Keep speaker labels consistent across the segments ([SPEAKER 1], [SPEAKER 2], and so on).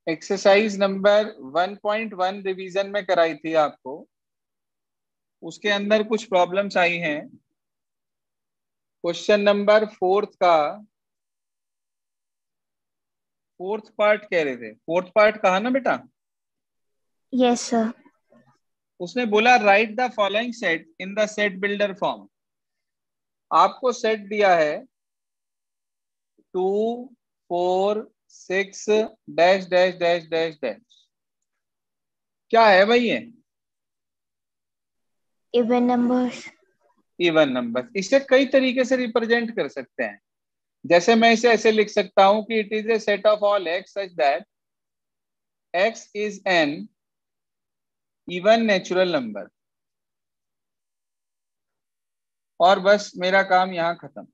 [SPEAKER 1] Exercise number 1.1 revision में कराई थी आपको, उसके अंदर कुछ प्रॉब्लम्स आई हैं। क्वेश्चन नंबर फोर्थ पार्ट कह रहे थे, फोर्थ पार्ट कहा ना बेटा?
[SPEAKER 2] Yes sir.
[SPEAKER 1] उसने बोला right the following set in the set builder form. आपको सेट दिया है 2 4 6 dash dash dash dash dash. क्या है भाई ये?
[SPEAKER 2] Even numbers.
[SPEAKER 1] Even number. इसे कई तरीके से रिप्रेजेंट कर सकते हैं। जैसे मैं इसे ऐसे लिख सकता हूं कि it is a set of all x such that x is an even natural number. और बस मेरा काम यहां खत्म।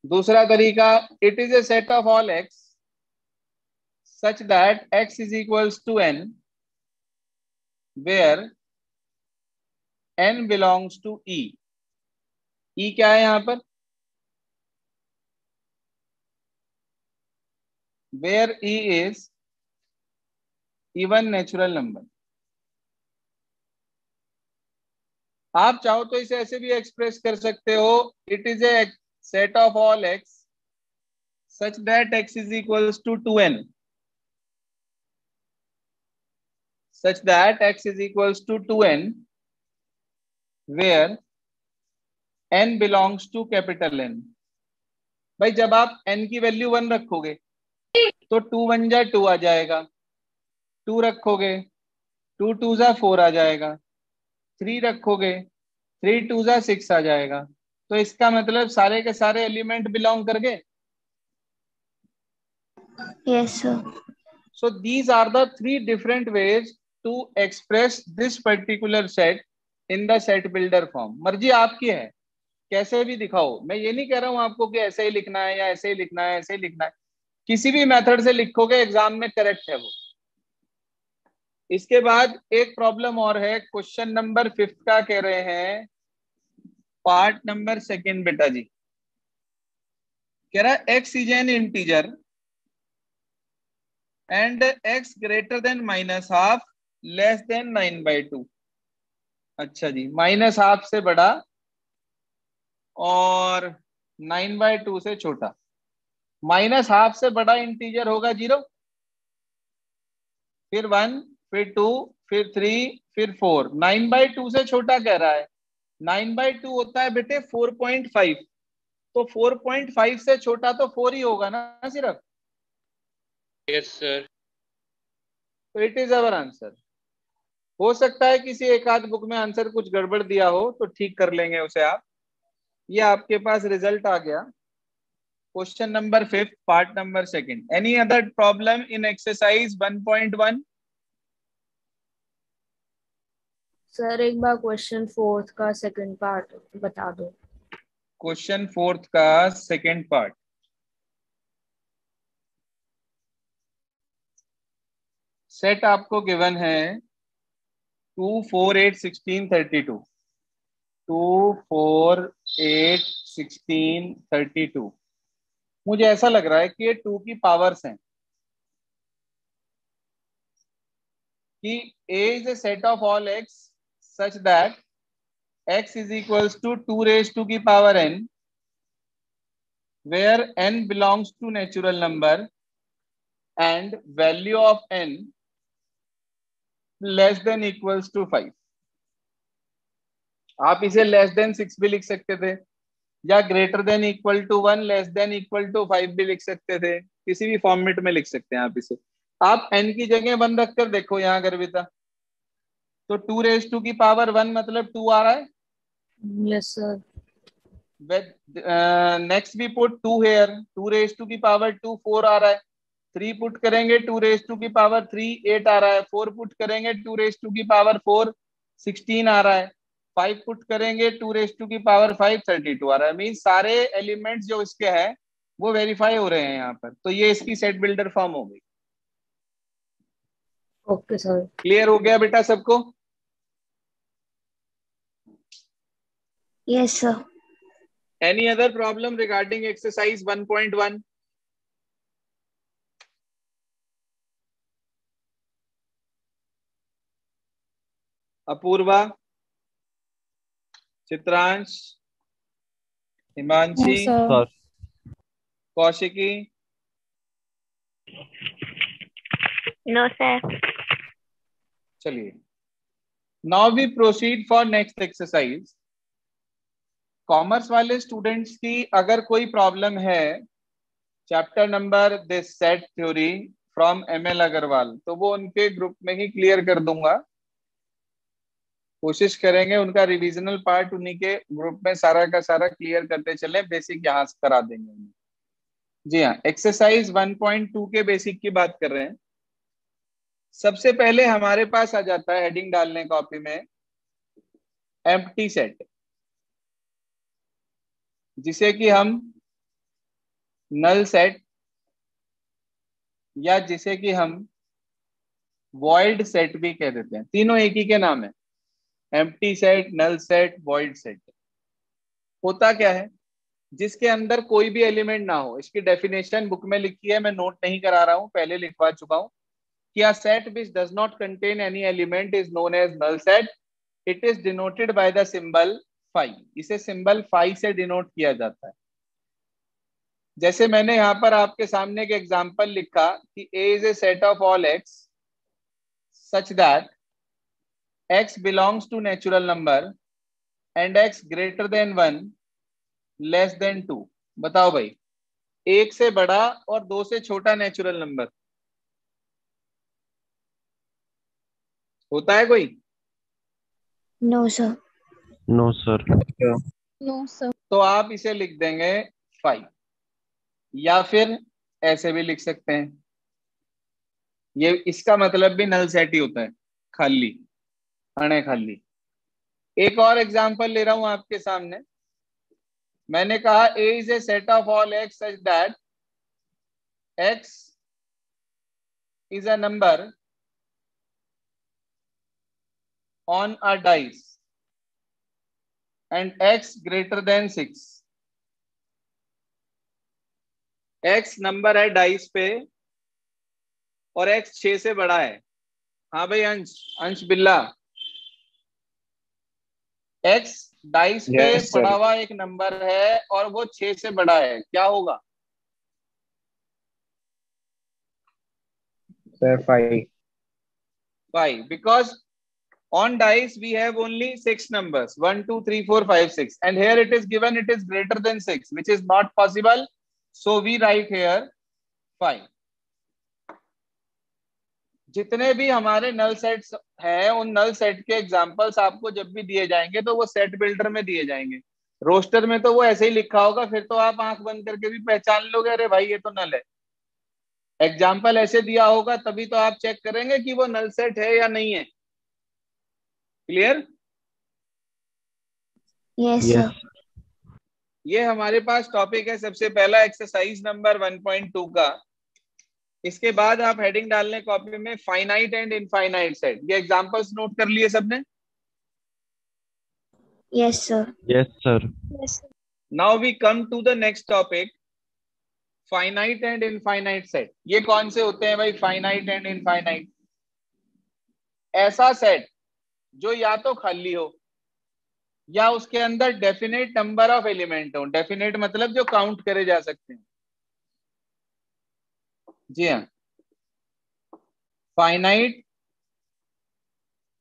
[SPEAKER 1] दूसरा तरीका, it is a set of all x such that x is equals to n where n belongs to E. E क्या है यहां पर? Where E is even natural number. आप चाहो तो इसे ऐसे भी एक्सप्रेस कर सकते हो, it is a set of all x such that x is equals to 2n, such that x is equals to 2n where n belongs to capital N। भाई जब आप n की वैल्यू 1 रखोगे तो 2 1 जा 2 आ जाएगा, 2 रखोगे 2 2 जा 4 आ जाएगा, 3 रखोगे 3 2 जा 6 आ जाएगा। तो इसका मतलब सारे के सारे एलिमेंट बिलोंग कर गए।
[SPEAKER 2] Yes sir.
[SPEAKER 1] So these are the three different ways to express this particular set in the set builder form। मर्जी आपकी है, कैसे भी दिखाओ। मैं ये नहीं कह रहा हूं आपको कि ऐसे ही लिखना है या ऐसे ही लिखना है, ऐसे ही लिखना है। किसी भी मेथड से लिखोगे एग्जाम में करेक्ट है वो। इसके बाद एक प्रॉब्लम और है, क्वेश्चन नंबर 5 का कह रहे हैं पार्ट नंबर 2 बेटा जी। कह रहा है x is N integer and x greater than minus half less than 9/2। अच्छा जी, माइनस हाफ से बड़ा और 9/2 से छोटा। माइनस हाफ से बड़ा इंटीजर होगा 0, फिर 1, फिर 2, फिर 3, फिर 4। 9/2 से छोटा कह रहा है। 9/2 होता है बेटे 4.5। तो 4.5 से छोटा तो 4 ही होगा ना सिर्फ।
[SPEAKER 3] Yes sir.
[SPEAKER 1] तो इट इज अवर आंसर। हो सकता है किसी एक आध बुक में आंसर कुछ गड़बड़ दिया हो तो ठीक कर लेंगे उसे आप। ये आपके पास रिजल्ट आ गया। Question number 5 part number 2। Any other problem in exercise 1.1?
[SPEAKER 2] Sir एक बार क्वेश्चन फोर्थ का सेकंड पार्ट बता दो।
[SPEAKER 1] क्वेश्चन 4 का सेकंड पार्ट। सेट आपको गिवन है 2 4 8 16 32। 2 4 8 16 32। मुझे ऐसा लग रहा है कि ये 2 की पावर्स हैं कि a is a set of all x such that x is equals to 2 raised to the power n where n belongs to natural number and value of n less than equals to 5। आप इसे less than 6 भी लिख सकते थे या greater than equal to 1 less than equal to 5 भी लिख सकते थे। किसी भी फॉर्मेट में लिख सकते हैं आप इसे। आप n की जगह 1 रखकर देखो यहाँ गर्विता। तो 2 रेज टू की पावर 1 मतलब 2 आ रहा है।
[SPEAKER 2] Yes sir.
[SPEAKER 1] नेक्स्ट भी पुट 2 हेयर, 2 रेज टू की पावर 2 4 आ रहा है। 3 पुट करेंगे 2 रेज टू की पावर 3 8 आ रहा है। 4 पुट करेंगे 2 रेज टू की पावर 4 16 आ रहा है। 5 पुट करेंगे 2 रेज टू की पावर 5 32 आ रहा है। मीन सारे एलिमेंट्स जो इसके हैं वो वेरीफाई हो रहे हैं यहाँ पर। तो ये इसकी सेट बिल्डर फॉर्म हो गई।
[SPEAKER 2] Okay sir.
[SPEAKER 1] क्लियर हो गया बेटा सबको?
[SPEAKER 2] Yes sir.
[SPEAKER 1] Any other problem regarding exercise 1.1? Apoorva, Chitransh, Himanshi,
[SPEAKER 4] sir.
[SPEAKER 1] Kaushiki,
[SPEAKER 5] no sir.
[SPEAKER 1] चलिए, now we proceed for next exercise. Commerce वाले स्टूडेंट्स की अगर कोई प्रॉब्लम है chapter number this set theory from ML Agarwal, तो वो उनके ग्रुप में ही क्लियर कर दूंगा। कोशिश करेंगे उनका रिविजनल पार्ट उन्हीं के ग्रुप में सारा का सारा क्लियर करते चले, बेसिक यहाँ से करा देंगे उन्हें। जी हाँ, एक्सरसाइज 1.2 के बेसिक की बात कर रहे हैं। सबसे पहले हमारे पास आ जाता है हेडिंग डालने कॉपी में एम्प्टी सेट, जिसे कि हम नल सेट या जिसे कि हम वॉइड सेट भी कह देते हैं। तीनों एक ही के नाम है, empty set, null set, void set. होता क्या है, जिसके अंदर कोई भी एलिमेंट ना हो। इसकी डेफिनेशन बुक में लिखी है, मैं नोट नहीं करा रहा हूं, पहले लिखवा चुका हूं कि a set which does not contain any element is known as null set. It is denoted by the symbol phi. इसे सिंबल phi से डिनोट किया जाता है। जैसे मैंने यहाँ पर आपके सामने एक एग्जांपल लिखा कि A is a set of all x such that x belongs to natural number and x greater than 1 less than 2। बताओ भाई, एक से बड़ा और दो से छोटा नेचुरल नंबर होता है कोई?
[SPEAKER 2] No sir.
[SPEAKER 4] No sir.
[SPEAKER 2] No sir.
[SPEAKER 1] तो आप इसे लिख देंगे फाई, या फिर ऐसे भी लिख सकते हैं। ये इसका मतलब भी नल सेट ही होता है, खाली, अणे खाली। एक और एग्जांपल ले रहा हूं आपके सामने। मैंने कहा A is a set of all x such that x is a number on a dice and x greater than 6। x number है डाइस पे और x 6 से बड़ा है। हाँ भाई, अंश बिल्ला, x डाइस पे
[SPEAKER 3] Yes, sir.
[SPEAKER 1] पड़ा हुआ एक नंबर है और वो 6 से बड़ा है, क्या होगा?
[SPEAKER 3] Sir, 5.
[SPEAKER 1] Why? Because on dice we have only 6 numbers, 1 2 3 4 5 6, and here it is given it is greater than 6, which is not possible, so we write here 5। जितने भी हमारे नल सेट्स हैं, उन नल सेट के एग्जांपल्स आपको जब भी दिए जाएंगे तो वो सेट बिल्डर में दिए जाएंगे। रोस्टर में तो वो ऐसे ही लिखा होगा, फिर तो आप आंख बंद करके भी पहचान लोगे, अरे भाई ये तो नल है। एग्जाम्पल ऐसे दिया होगा तभी तो आप चेक करेंगे कि वो नल सेट है या नहीं है। क्लियर?
[SPEAKER 2] Yes sir.
[SPEAKER 1] ये हमारे पास टॉपिक है सबसे पहला, एक्सरसाइज नंबर 1.2 का। इसके बाद आप हेडिंग डालने कॉपी में फाइनाइट एंड इनफाइनाइट सेट। ये एग्जांपल्स नोट कर लिए सबने?
[SPEAKER 2] Yes sir.
[SPEAKER 4] Yes sir.
[SPEAKER 1] Now we come to the next topic, finite and infinite set. ये कौन से होते हैं भाई फाइनाइट एंड इनफाइनाइट? ऐसा सेट जो या तो खाली हो या उसके अंदर डेफिनेट नंबर ऑफ एलिमेंट हो। डेफिनेट मतलब जो काउंट करे जा सकते हैं। जी हाँ, finite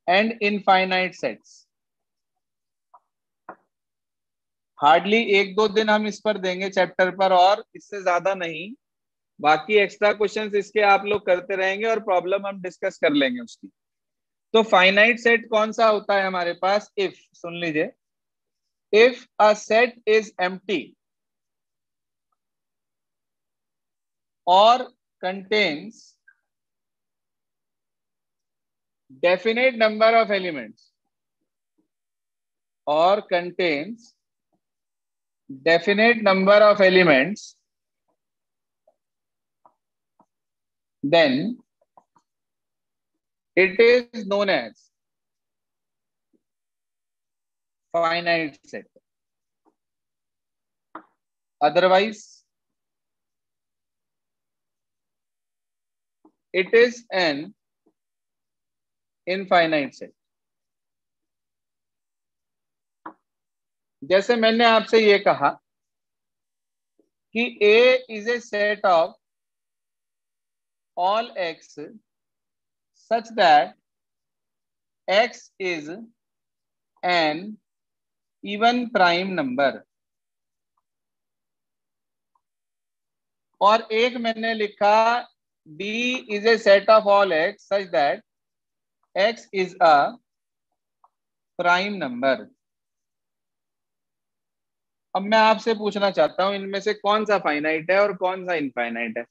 [SPEAKER 1] and infinite sets. Hardly 1-2 दिन हम इस पर देंगे चैप्टर पर, और इससे ज्यादा नहीं। बाकी एक्स्ट्रा क्वेश्चंस इसके आप लोग करते रहेंगे और प्रॉब्लम हम डिस्कस कर लेंगे उसकी। तो फाइनाइट सेट कौन सा होता है हमारे पास? इफ, सुन लीजिए, if a set is empty और contains definite number of elements or contains definite number of elements, then it is known as finite set. Otherwise it is an infinite set. जैसे मैंने आपसे ये कहा कि A is a set of all x such that x is an even prime number, और एक मैंने लिखा D is a set of all x such that x is a prime number। अब मैं आपसे पूछना चाहता हूं इनमें से कौन सा फाइनाइट है और कौन सा इनफाइनाइट है?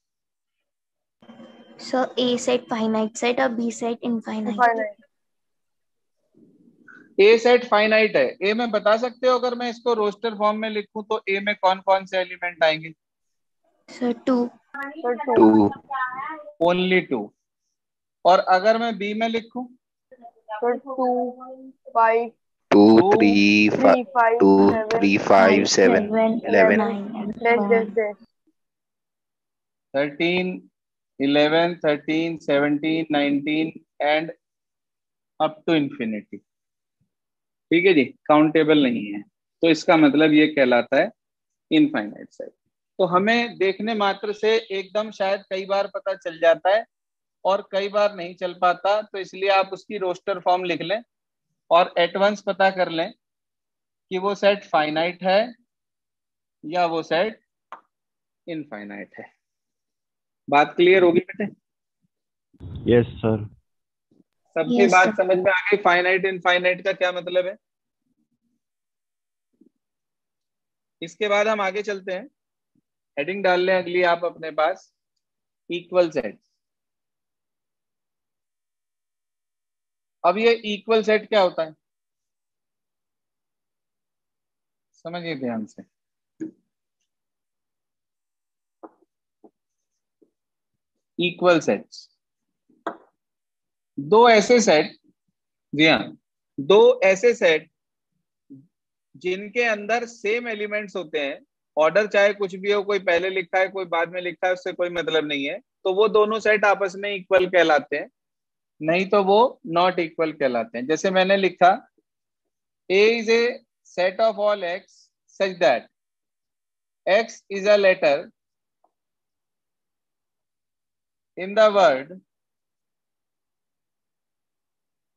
[SPEAKER 5] So A set finite set or B set infinite?
[SPEAKER 1] A set finite है। ए में बता सकते हो अगर मैं इसको रोस्टर फॉर्म में लिखूं तो ए में कौन कौन से एलिमेंट आएंगे?
[SPEAKER 5] So 2.
[SPEAKER 6] 2,
[SPEAKER 1] ओनली 2। और अगर मैं बी में लिखूं?
[SPEAKER 6] 2, 5,
[SPEAKER 4] 2,
[SPEAKER 6] 3, 5,
[SPEAKER 4] 2,
[SPEAKER 6] 7,
[SPEAKER 4] 3, 5, 7, 11.
[SPEAKER 5] 9 and
[SPEAKER 6] this.
[SPEAKER 1] 13, 11, 13, 17, 19 and up to infinity. ठीक है जी, काउंटेबल नहीं है, तो इसका मतलब ये कहलाता है इनफाइनाइट सेट। तो हमें देखने मात्र से एकदम शायद कई बार पता चल जाता है और कई बार नहीं चल पाता, तो इसलिए आप उसकी रोस्टर फॉर्म लिख लें और एट वंस पता कर लें कि वो सेट फाइनाइट है या वो सेट इनफाइनाइट है। बात क्लियर होगी बेटे?
[SPEAKER 4] Yes, sir.
[SPEAKER 1] सबकी
[SPEAKER 5] Yes,
[SPEAKER 1] बात
[SPEAKER 5] sir.
[SPEAKER 1] समझ में आ गई? फाइनाइट इनफाइनाइट का क्या मतलब है? इसके बाद हम आगे चलते हैं। हेडिंग डाल लें अगली आप अपने पास, इक्वल सेट। अब ये इक्वल सेट क्या होता है समझिए ध्यान से। इक्वल सेट्स दो ऐसे सेट, जी हाँ, दो ऐसे सेट जिनके अंदर सेम एलिमेंट्स होते हैं, ऑर्डर चाहे कुछ भी हो, कोई पहले लिखा है कोई बाद में लिखा है, उससे कोई मतलब नहीं है, तो वो दोनों सेट आपस में इक्वल कहलाते हैं, नहीं तो वो नॉट इक्वल कहलाते हैं। जैसे मैंने लिखा A is a set of all x such that x is a letter in the word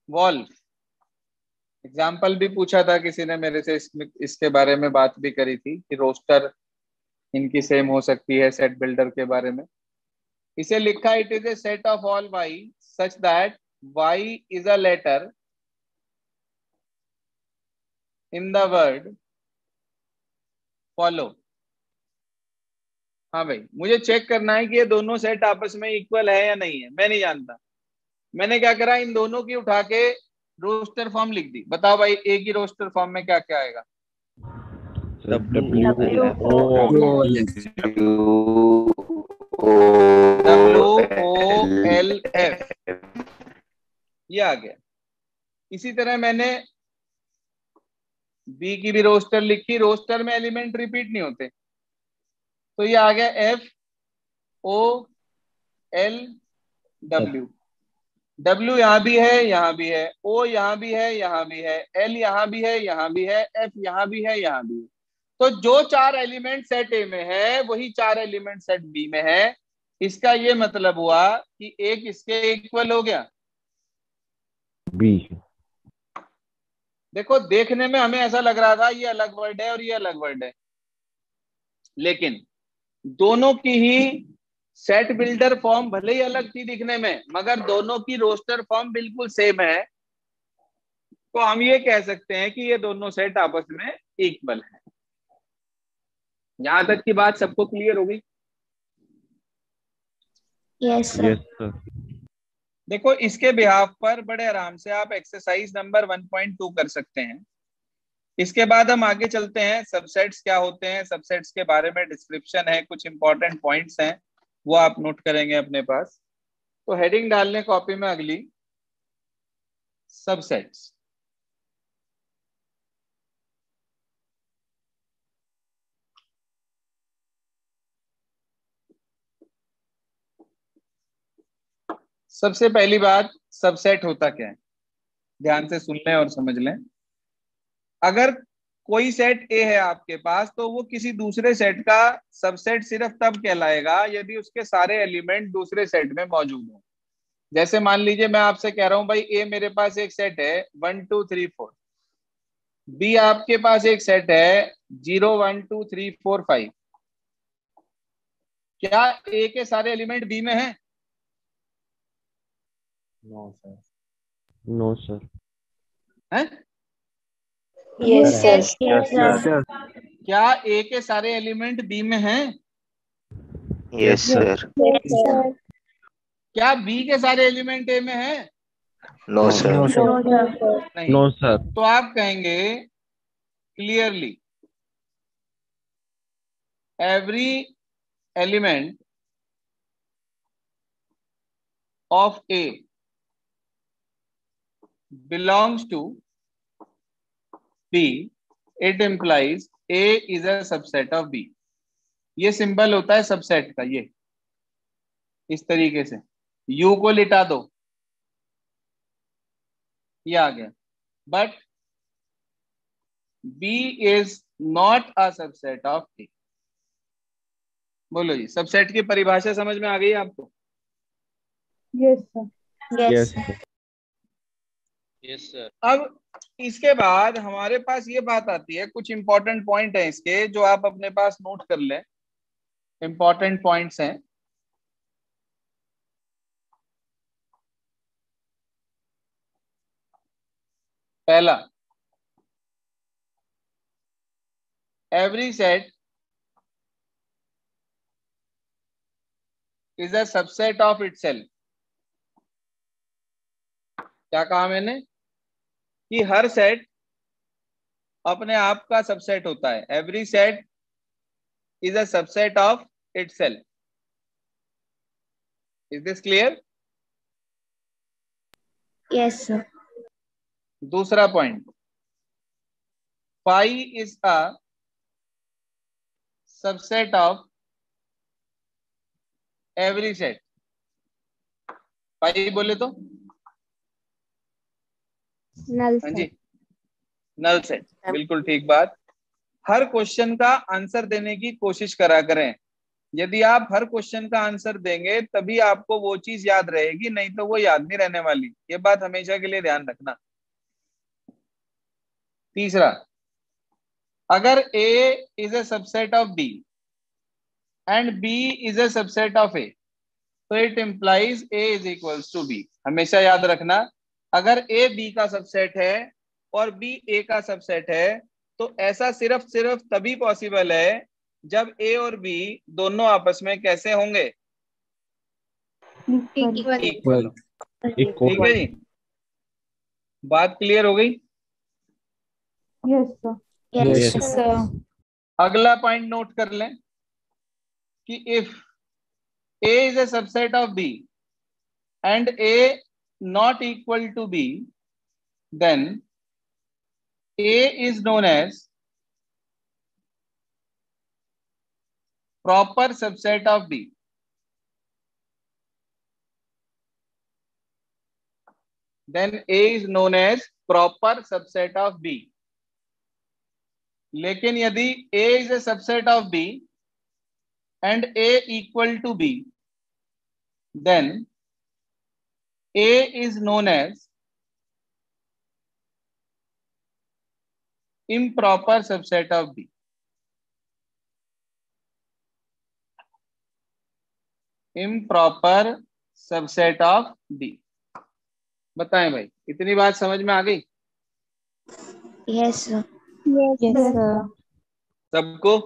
[SPEAKER 1] wolf। Example भी पूछा था किसी ने मेरे से, इसके बारे में बात भी करी थी कि रोस्टर इनकी सेम हो सकती है सेट बिल्डर के बारे में। इसे लिखा it is a set of all y such that y is a letter in the word follow. हाँ भाई, मुझे चेक करना है कि ये दोनों सेट आपस में इक्वल है या नहीं है, मैं नहीं जानता। मैंने क्या करा, इन दोनों की उठा के रोस्टर फॉर्म लिख दी। बताओ भाई ए की रोस्टर फॉर्म में क्या क्या आएगा?
[SPEAKER 4] W,
[SPEAKER 1] WOLF, ये आ गया। इसी तरह मैंने बी की भी रोस्टर लिखी, रोस्टर में एलिमेंट रिपीट नहीं होते, तो ये आ गया FOLW। W यहाँ भी है, यहाँ भी है, O यहाँ भी है, यहाँ भी है, L यहाँ भी है, यहाँ भी है, F यहाँ भी है, यहाँ भी है। तो जो चार एलिमेंट सेट ए में है वही चार एलिमेंट सेट बी में है। इसका ये मतलब हुआ कि एक इसके इक्वल हो गया।
[SPEAKER 4] B.
[SPEAKER 1] देखो, देखने में हमें ऐसा लग रहा था ये अलग वर्ड है और ये अलग वर्ड है, लेकिन दोनों की ही सेट बिल्डर फॉर्म भले ही अलग थी दिखने में, मगर दोनों की रोस्टर फॉर्म बिल्कुल सेम है। तो हम ये कह सकते हैं कि ये दोनों सेट आपस में इक्वल है। यहां तक की बात सबको क्लियर हो गई?
[SPEAKER 5] Yes, sir.
[SPEAKER 4] Yes, sir.
[SPEAKER 1] देखो, इसके बिहाफ पर बड़े आराम से आप एक्सरसाइज नंबर 1.2 कर सकते हैं। इसके बाद हम आगे चलते हैं। सबसेट्स क्या होते हैं, सबसेट्स के बारे में डिस्क्रिप्शन है, कुछ इंपॉर्टेंट पॉइंट्स हैं, वो आप नोट करेंगे अपने पास। तो हेडिंग डाल लें कॉपी में अगली, सबसेट्स। सबसे पहली बात, सबसेट होता क्या है, ध्यान से सुन लें और समझ लें। अगर कोई सेट ए है आपके पास, तो वो किसी दूसरे सेट का सबसेट सिर्फ तब कहलाएगा यदि उसके सारे एलिमेंट दूसरे सेट में मौजूद हो। जैसे मान लीजिए मैं आपसे कह रहा हूं भाई ए मेरे पास एक सेट है 1 2 3 4, बी आपके पास एक सेट है 0 1 2 3 4 5। क्या ए के सारे एलिमेंट बी में हैं?
[SPEAKER 4] No sir. No sir.
[SPEAKER 1] हैं?
[SPEAKER 6] Yes, sir.
[SPEAKER 5] Yes, sir.
[SPEAKER 1] क्या ए के सारे एलिमेंट बी में हैं?
[SPEAKER 4] Yes sir.
[SPEAKER 5] Yes, sir.
[SPEAKER 1] क्या बी के सारे एलिमेंट ए में हैं?
[SPEAKER 4] No sir.
[SPEAKER 5] No, sir.
[SPEAKER 1] नहीं।
[SPEAKER 4] No sir.
[SPEAKER 1] तो आप कहेंगे clearly every element of A belongs to B, it implies A is a subset of B। ये सिंबल होता है सबसेट का, ये इस तरीके से U को लिटा दो, ये आ गया। But B is not a subset of A। बोलो जी, सबसेट की परिभाषा समझ में आ गई आपको?
[SPEAKER 6] Yes, sir.
[SPEAKER 5] Yes.
[SPEAKER 3] Yes, sir.
[SPEAKER 1] अब इसके बाद हमारे पास ये बात आती है, कुछ इंपॉर्टेंट पॉइंट है इसके जो आप अपने पास नोट कर लें। इंपॉर्टेंट पॉइंट्स हैं। पहला, every set is a subset of itself. क्या कहा मैंने? कि हर सेट अपने आप का सबसेट होता है। Every set is a subset of itself. Is this clear?
[SPEAKER 5] Yes, sir.
[SPEAKER 1] दूसरा point, phi is a subset of every set. Phi बोले तो
[SPEAKER 6] Null
[SPEAKER 1] हाँ
[SPEAKER 6] set.
[SPEAKER 1] जी, नल सेट। बिल्कुल ठीक बात। हर क्वेश्चन का आंसर देने की कोशिश करा करें। यदि आप हर क्वेश्चन का आंसर देंगे तभी आपको वो चीज याद रहेगी, नहीं तो वो याद नहीं रहने वाली। ये बात हमेशा के लिए ध्यान रखना। तीसरा, अगर A is a subset of B and B is a subset of A, तो it implies A is equals to B। हमेशा याद रखना, अगर A B का सबसेट है और B A का सबसेट है, तो ऐसा सिर्फ तभी पॉसिबल है जब A और B दोनों आपस में कैसे होंगे? इक्वल। ठीक है जी, बात क्लियर हो गई?
[SPEAKER 6] Yes, sir.
[SPEAKER 5] Yes,
[SPEAKER 4] Yes,
[SPEAKER 5] sir.
[SPEAKER 1] अगला पॉइंट नोट कर लें कि if A is a subset of B and A not equal to B, then A is known as proper subset of B। Then A is known as proper subset of B। लेकिन यदि A is a subset of B and A equal to B, then A is known as improper subset of B। improper subset of B। बताएं भाई, इतनी बात समझ में आ गई
[SPEAKER 5] Yes, sir.
[SPEAKER 6] Yes, sir.
[SPEAKER 1] सबको?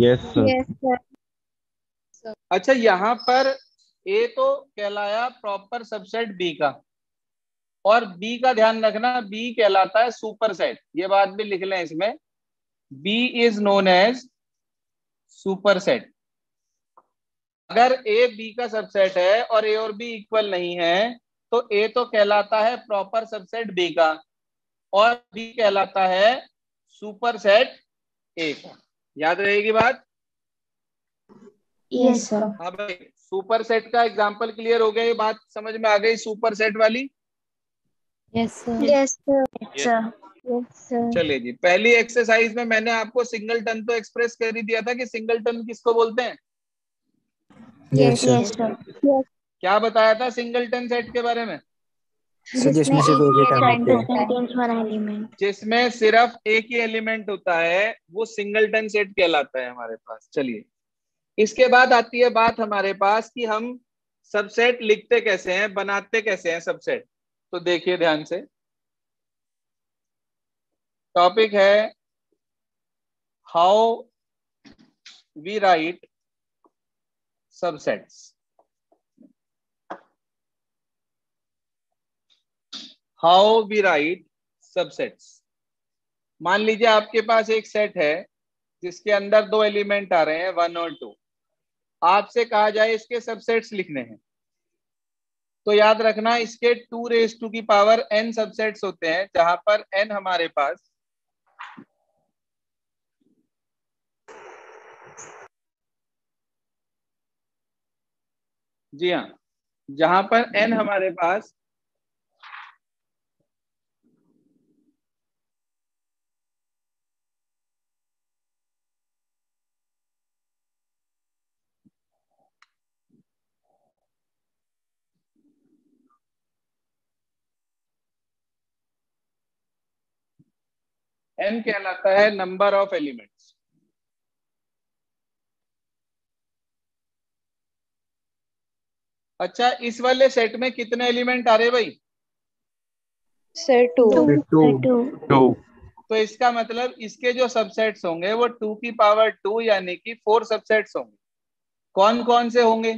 [SPEAKER 4] Yes sir.
[SPEAKER 6] Yes, sir.
[SPEAKER 1] अच्छा, यहां पर A तो कहलाया प्रॉपर सबसेट B का, और B का ध्यान रखना, B कहलाता है सुपर सेट। ये बात भी लिख लें इसमें, B is known as superset. अगर A B का सबसेट है और A और B इक्वल नहीं है, तो A तो कहलाता है प्रॉपर सबसेट B का और B कहलाता है सुपर सेट A का। याद रहेगी बात?
[SPEAKER 5] Yes, sir.
[SPEAKER 1] हाँ भाई, सुपर सेट का एग्जांपल क्लियर हो गया? ये बात समझ में आ गई सुपर सेट वाली?
[SPEAKER 2] Yes, sir.
[SPEAKER 6] Yes, sir.
[SPEAKER 5] Yes, sir.
[SPEAKER 6] Yes, sir.
[SPEAKER 1] चलिए जी, पहली एक्सरसाइज में मैंने आपको सिंगलटन तो एक्सप्रेस कर ही दिया था कि सिंगलटन किसको बोलते हैं।
[SPEAKER 5] Yes, sir.
[SPEAKER 1] क्या बताया था सिंगलटन सेट के बारे में?
[SPEAKER 6] जिसमें
[SPEAKER 5] एक ही
[SPEAKER 6] एक
[SPEAKER 5] element
[SPEAKER 6] element
[SPEAKER 5] contains one element.
[SPEAKER 1] जिसमें सिर्फ एक ही एलिमेंट होता है वो सिंगलटन सेट कहलाता है हमारे पास। चलिए, इसके बाद आती है बात हमारे पास कि हम सबसेट लिखते कैसे हैं, बनाते कैसे हैं सबसेट। तो देखिए ध्यान से, टॉपिक है how we write subsets. How we write subsets. मान लीजिए आपके पास एक सेट है जिसके अंदर दो एलिमेंट आ रहे हैं 1 और 2। आपसे कहा जाए इसके सबसेट्स लिखने हैं, तो याद रखना इसके 2 की पावर n सबसेट्स होते हैं, जहां पर n हमारे पास जी हाँ, जहां पर n हमारे पास n कहलाता है नंबर ऑफ एलिमेंट्स। अच्छा, इस वाले सेट में कितने एलिमेंट आ रहे भाई?
[SPEAKER 6] Sir, 2.
[SPEAKER 1] तो इसका मतलब इसके जो सबसेट्स होंगे वो 2 की पावर 2 यानी कि 4 सबसेट्स होंगे। कौन कौन से होंगे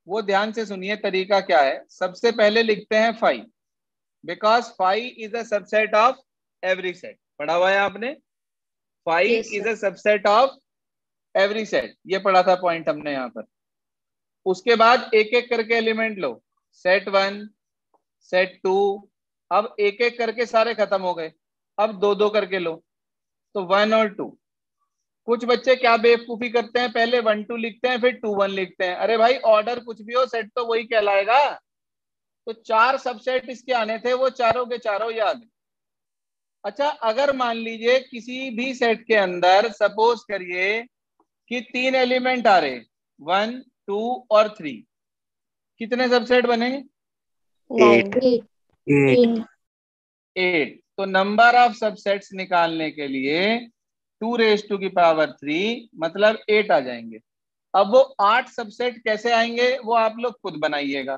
[SPEAKER 1] वो ध्यान से सुनिए। तरीका क्या है, सबसे पहले लिखते हैं 5, because 5 is a subset of every set. पढ़ा हुआ है आपने? 5 is a subset of every set, ये पढ़ा था पॉइंट हमने यहाँ पर। उसके बाद एक एक करके एलिमेंट लो, सेट 1, सेट 2। अब एक एक करके सारे खत्म हो गए, अब दो दो करके लो, तो 1 और 2। कुछ बच्चे क्या बेवकूफी करते हैं, पहले 1 2 लिखते हैं फिर 2 1 लिखते हैं। अरे भाई, ऑर्डर कुछ भी हो, सेट तो वही कहलाएगा। तो 4 सबसेट इसके आने थे, वो चारों के चारों याद। अच्छा, अगर मान लीजिए किसी भी सेट के अंदर सपोज करिए कि 3 एलिमेंट आ रहे, 1 2 और 3, कितने सबसेट बनेंगे? 8। तो नंबर ऑफ सबसेट्स निकालने के लिए 2 की पावर 3 मतलब 8 आ जाएंगे। अब वो 8 सबसेट कैसे आएंगे वो आप लोग खुद बनाइएगा।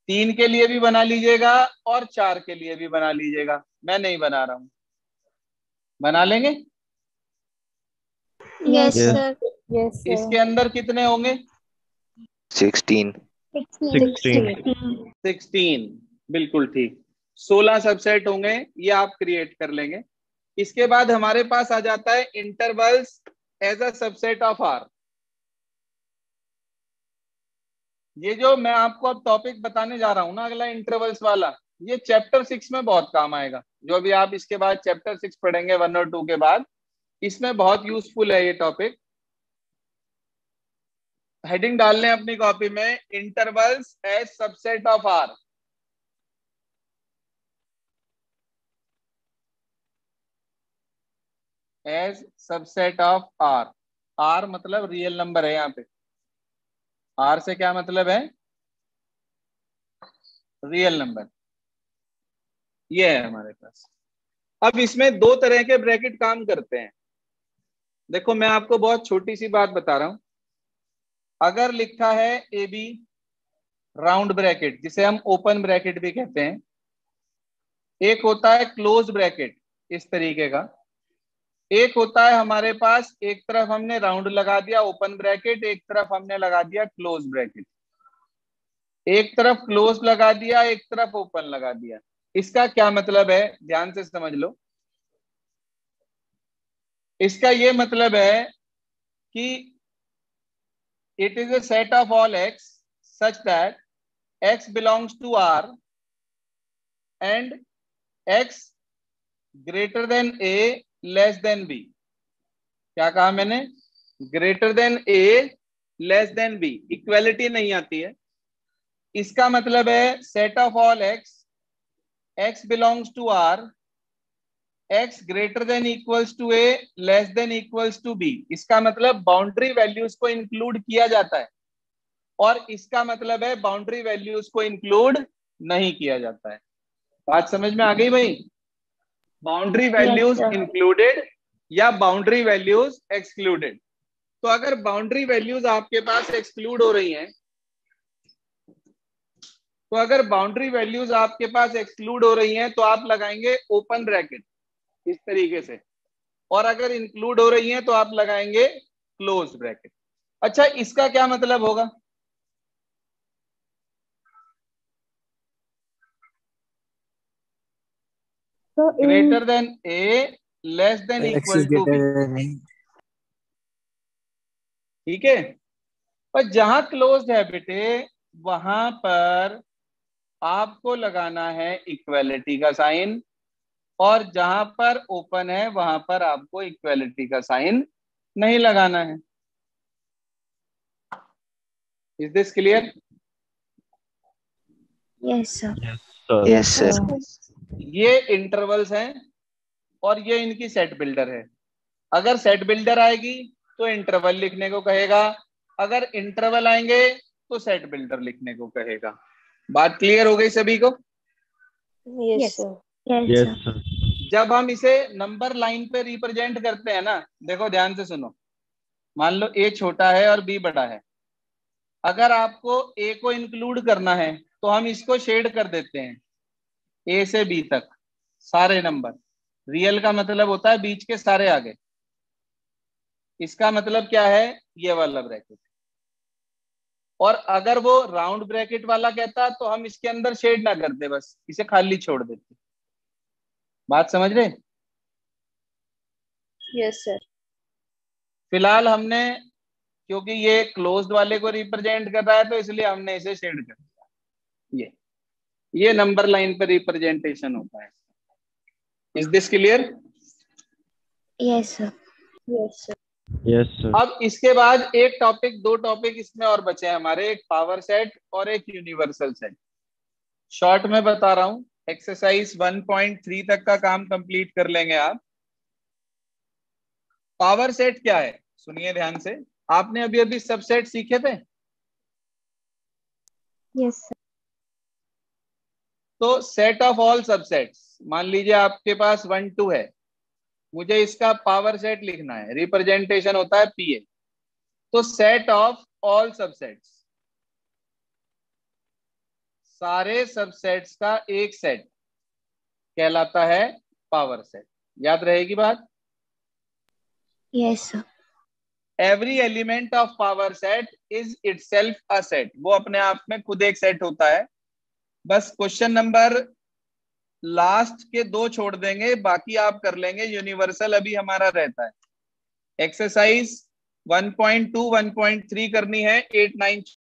[SPEAKER 1] 3 के लिए भी बना लीजिएगा और 4 के लिए भी बना लीजिएगा, मैं नहीं बना रहा हूं। बना लेंगे?
[SPEAKER 5] Yes, sir.
[SPEAKER 1] इसके अंदर कितने होंगे?
[SPEAKER 4] 16।
[SPEAKER 1] 16, बिल्कुल ठीक। 16 सबसेट होंगे, ये आप क्रिएट कर लेंगे। इसके बाद हमारे पास आ जाता है intervals as a subset of R. ये जो मैं आपको अब टॉपिक बताने जा रहा हूं ना, अगला इंटरवल्स वाला, ये चैप्टर 6 में बहुत काम आएगा। जो अभी आप इसके बाद चैप्टर 6 पढ़ेंगे 1 और 2 के बाद, इसमें बहुत यूजफुल है ये टॉपिक। हेडिंग डाल लें अपनी कॉपी में, intervals as subset of R. As subset of R. R मतलब रियल नंबर है यहाँ पे। आर से क्या मतलब है? Real number. ये है हमारे पास। अब इसमें 2 तरह के ब्रैकेट काम करते हैं। देखो, मैं आपको बहुत छोटी सी बात बता रहा हूं। अगर लिखा है ए बी राउंड ब्रैकेट, जिसे हम ओपन ब्रैकेट भी कहते हैं, एक होता है क्लोज ब्रैकेट इस तरीके का, एक होता है हमारे पास एक तरफ हमने राउंड लगा दिया ओपन ब्रैकेट, एक तरफ हमने लगा दिया क्लोज ब्रैकेट। एक तरफ क्लोज लगा दिया, एक तरफ ओपन लगा दिया। इसका क्या मतलब है, ध्यान से समझ लो। इसका ये मतलब है कि it is a set of all x such that x belongs to R and x greater than A less than B। क्या कहा मैंने? Greater than A less than B। Equality नहीं आती है। इसका मतलब है set of all x, x belongs to R x greater than equals to a less than equals to b, इसका मतलब बाउंड्री वैल्यूज को इंक्लूड किया जाता है, और इसका मतलब है बाउंड्री वैल्यूज को इंक्लूड नहीं किया जाता है। बात समझ में आ गई भाई? बाउंड्री वैल्यूज इंक्लूडेड या बाउंड्री वैल्यूज एक्सक्लूडेड। तो अगर बाउंड्री वैल्यूज आपके पास एक्सक्लूड हो रही हैं, तो अगर बाउंड्री वैल्यूज आपके पास एक्सक्लूड हो रही हैं तो आप लगाएंगे ओपन ब्रैकेट इस तरीके से, और अगर इंक्लूड हो रही हैं तो आप लगाएंगे क्लोज ब्रैकेट। अच्छा, इसका क्या मतलब होगा? Greater than A less than equal to B, ठीक है। और जहां क्लोज्ड है बेटे वहां पर आपको लगाना है इक्वालिटी का साइन, और जहां पर ओपन है वहां पर आपको इक्वालिटी का साइन नहीं लगाना है। Is this clear?
[SPEAKER 5] Yes sir.
[SPEAKER 4] Yes, sir.
[SPEAKER 1] ये इंटरवल्स हैं और ये इनकी सेट बिल्डर है। अगर सेट बिल्डर आएगी तो इंटरवल लिखने को कहेगा, अगर इंटरवल आएंगे तो सेट बिल्डर लिखने को कहेगा। बात क्लियर हो गई सभी को?
[SPEAKER 6] Yes sir.
[SPEAKER 5] Yes sir.
[SPEAKER 1] जब हम इसे नंबर लाइन पे रिप्रेजेंट करते हैं ना, देखो ध्यान से सुनो, मान लो a छोटा है और b बड़ा है। अगर आपको a को इंक्लूड करना है तो हम इसको शेड कर देते हैं, a से b तक सारे नंबर। रियल का मतलब होता है बीच के सारे आगे। इसका मतलब क्या है? ये वाला ब्रैकेट। और अगर वो राउंड ब्रैकेट वाला कहता तो हम इसके अंदर शेड ना करते, बस इसे खाली छोड़ देते। बात समझ रहे?
[SPEAKER 6] Yes sir.
[SPEAKER 1] फिलहाल हमने, क्योंकि ये क्लोज्ड वाले को रिप्रेजेंट कर रहा है तो इसलिए हमने इसे शेड कर दिया। ये नंबर लाइन पर रिप्रेजेंटेशन होता है। Is this clear?
[SPEAKER 5] Yes sir.
[SPEAKER 6] Yes sir.
[SPEAKER 7] Yes sir.
[SPEAKER 1] अब इसके बाद एक टॉपिक, दो टॉपिक इसमें और बचे हैं हमारे, एक पावर सेट और एक यूनिवर्सल सेट। शॉर्ट में बता रहा हूं, एक्सरसाइज 1.3 तक का काम कंप्लीट कर लेंगे आप। पावर सेट क्या है सुनिए ध्यान से। आपने अभी अभी सबसेट सीखे थे,
[SPEAKER 6] यस सर।
[SPEAKER 1] तो सेट ऑफ ऑल सबसेट्स, मान लीजिए आपके पास 1 2 है, मुझे इसका पावर सेट लिखना है, रिप्रेजेंटेशन होता है पीए। तो सेट ऑफ ऑल सबसेट्स, सारे सबसेट्स का एक सेट कहलाता है पावर सेट। याद रहेगी बात?
[SPEAKER 5] Yes sir.
[SPEAKER 1] Every element of power set is itself a set, वो अपने आप में खुद एक सेट होता है। बस क्वेश्चन नंबर लास्ट के 2 छोड़ देंगे, बाकी आप कर लेंगे। यूनिवर्सल अभी हमारा रहता है। एक्सरसाइज 1.2 1.3 करनी है, 8 9